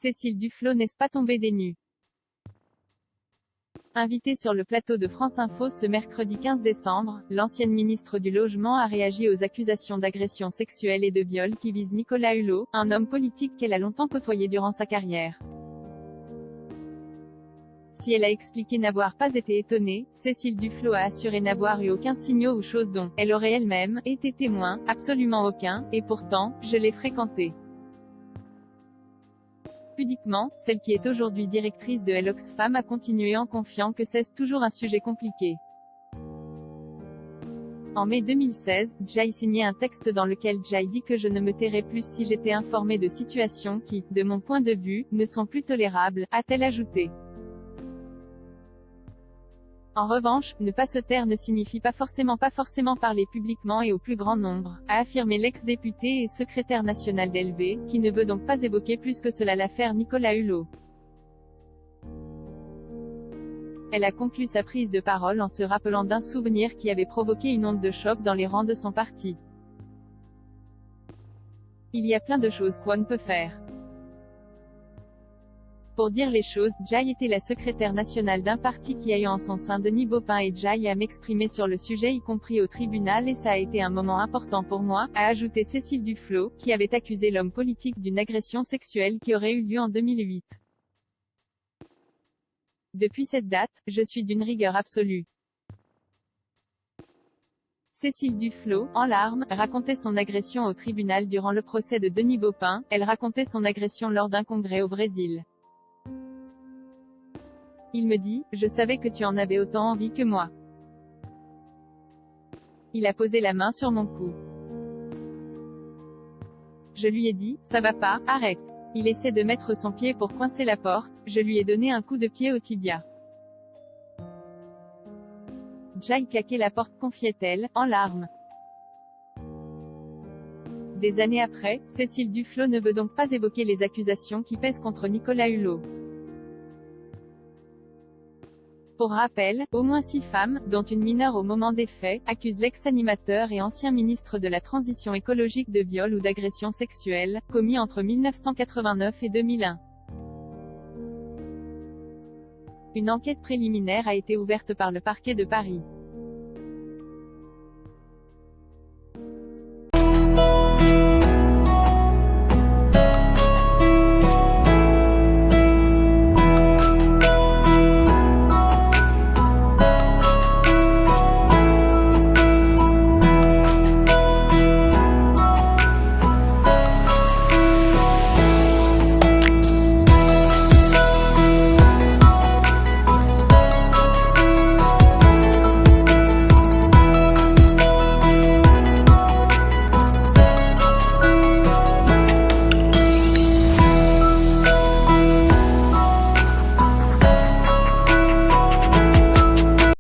Cécile Duflot n'est pas tombée des nues. Invitée sur le plateau de France Info ce mercredi 15 décembre, l'ancienne ministre du Logement a réagi aux accusations d'agression sexuelle et de viol qui visent Nicolas Hulot, un homme politique qu'elle a longtemps côtoyé durant sa carrière. Si elle a expliqué n'avoir pas été étonnée, Cécile Duflot a assuré n'avoir eu aucun signaux ou chose dont elle aurait elle-même été témoin, absolument aucun, et pourtant, je l'ai fréquenté. Pudiquement, celle qui est aujourd'hui directrice de L'Oxfam a continué en confiant que c'est toujours un sujet compliqué. En mai 2016, Jai signait un texte dans lequel Jai dit que je ne me tairais plus si j'étais informée de situations qui, de mon point de vue, ne sont plus tolérables, a-t-elle ajouté. En revanche, ne pas se taire ne signifie pas forcément parler publiquement et au plus grand nombre, a affirmé l'ex-député et secrétaire national d'LV, qui ne veut donc pas évoquer plus que cela l'affaire Nicolas Hulot. Elle a conclu sa prise de parole en se rappelant d'un souvenir qui avait provoqué une onde de choc dans les rangs de son parti. Il y a plein de choses qu'on peut faire. Pour dire les choses, Jai était la secrétaire nationale d'un parti qui a eu en son sein Denis Baupin et Jai a m'exprimer sur le sujet y compris au tribunal et ça a été un moment important pour moi, a ajouté Cécile Duflot, qui avait accusé l'homme politique d'une agression sexuelle qui aurait eu lieu en 2008. Depuis cette date, je suis d'une rigueur absolue. Cécile Duflot, en larmes, racontait son agression au tribunal durant le procès de Denis Baupin, elle racontait son agression lors d'un congrès au Brésil. Il me dit, je savais que tu en avais autant envie que moi. Il a posé la main sur mon cou. Je lui ai dit, ça va pas, arrête. Il essaie de mettre son pied pour coincer la porte, je lui ai donné un coup de pied au tibia. Jai claquait la porte, confiait-elle, en larmes. Des années après, Cécile Duflot ne veut donc pas évoquer les accusations qui pèsent contre Nicolas Hulot. Pour rappel, au moins 6 femmes, dont une mineure au moment des faits, accusent l'ex-animateur et ancien ministre de la Transition écologique de viol ou d'agression sexuelle, commis entre 1989 et 2001. Une enquête préliminaire a été ouverte par le parquet de Paris.